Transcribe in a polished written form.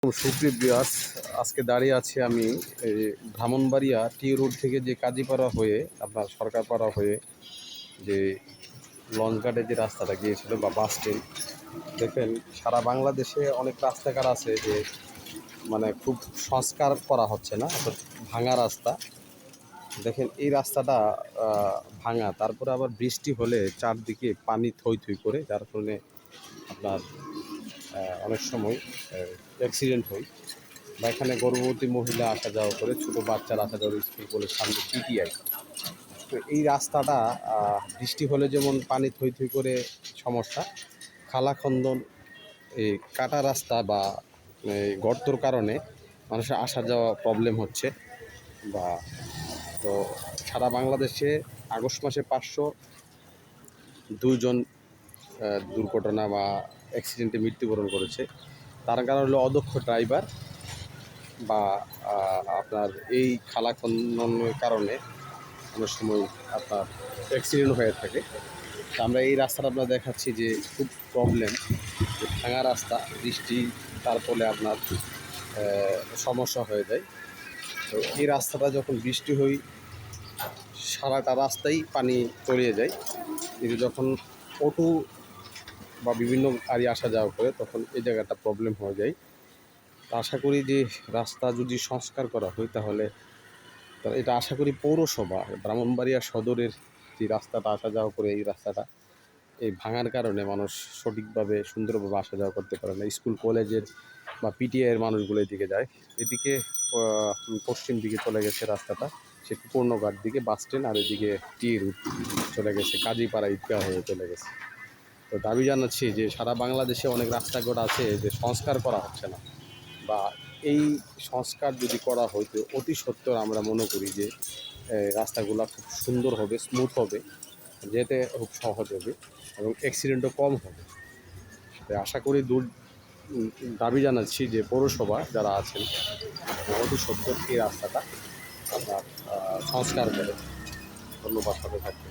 সুপ্রিয় ভিউয়ার্স, আজকে দাঁড়িয়ে আছি আমি ব্রাহ্মণবাড়িয়া টি রোড থেকে যে কাজীপাড়া হয়ে আপনার সরকারপাড়া হয়ে যে লঞ্চঘাটে যে রাস্তাটা গিয়েছিল বা বাস স্ট্যান্ড। দেখেন, সারা বাংলাদেশে অনেক রাস্তাঘাট আছে যে মানে খুব সংস্কার করা হচ্ছে না, অর্থাৎ ভাঙা রাস্তা। দেখেন এই রাস্তাটা ভাঙা, তারপরে আবার বৃষ্টি হলে চারদিকে পানি থই থই করে, যার কারণে আপনার অনেক সময় অ্যাক্সিডেন্ট হয়। বা এখানে গর্ভবতী মহিলা আসা যাওয়া করে, ছোটো বাচ্চারা আসা যাওয়া, স্কুল কলেজ সামনে পিটিআই। তো এই রাস্তাটা বৃষ্টি হলে যেমন পানি থই থই করে সমস্যা, খালাখন্দন এই কাটা রাস্তা বা এই গর্তর কারণে মানুষের আসা যাওয়া প্রবলেম হচ্ছে। বা তো সারা বাংলাদেশে আগস্ট মাসে 502 জন দুর্ঘটনা বা অ্যাক্সিডেন্টে মৃত্যুবরণ করেছে। তার কারণ হলো অদক্ষ ড্রাইভার বা আপনার এই খালা খননের কারণে অনেক সময় আপনার অ্যাক্সিডেন্ট হয়ে থাকে। তো আমরা এই রাস্তাটা আমরা দেখাচ্ছি যে খুব প্রবলেম, ভাঙা রাস্তা, বৃষ্টি তার ফলে আপনার সমস্যা হয়ে যায়। তো এই রাস্তাটা যখন বৃষ্টি হয় সারাটা রাস্তাই পানি তলিয়ে যায়, কিন্তু যখন অটো বা বিভিন্ন গাড়ি আসা যাওয়া করে তখন এই জায়গাটা প্রবলেম হয়ে যায়। আশা করি যে রাস্তা যদি সংস্কার করা হয় তাহলে এটা আশা করি পৌরসভা ব্রাহ্মণবাড়িয়া সদরের যে রাস্তাটা আসা যাওয়া করে, এই রাস্তাটা এই ভাঙার কারণে মানুষ সঠিকভাবে সুন্দরভাবে আসা যাওয়া করতে পারে না। স্কুল কলেজের বা পিটিআইয়ের মানুষগুলো এদিকে যায়, এদিকে পশ্চিম দিকে চলে গেছে রাস্তাটা, সে পূর্ণঘাট দিকে বাস স্ট্যান্ড, আর এদিকে টি রুট চলে গেছে, কাজীপাড়া ঈদগাহ হয়ে চলে গেছে। তো দাবি জানাচ্ছি যে সারা বাংলাদেশে অনেক রাস্তাঘাট আছে যে সংস্কার করা হচ্ছে না, বা এই সংস্কার যদি করা হয়তো অতি সত্বর আমরা মনে করি যে রাস্তাগুলো খুব সুন্দর হবে, স্মুথ হবে, যেতে খুব সহজ হবে এবং অ্যাক্সিডেন্টও কম হবে। তাই আশা করি দাবি জানাচ্ছি যে পৌরসভা যারা আছেন অতি সত্বর এই রাস্তাটা আপনার সংস্কার করে। ধন্যবাদ, সাথে থাকবে।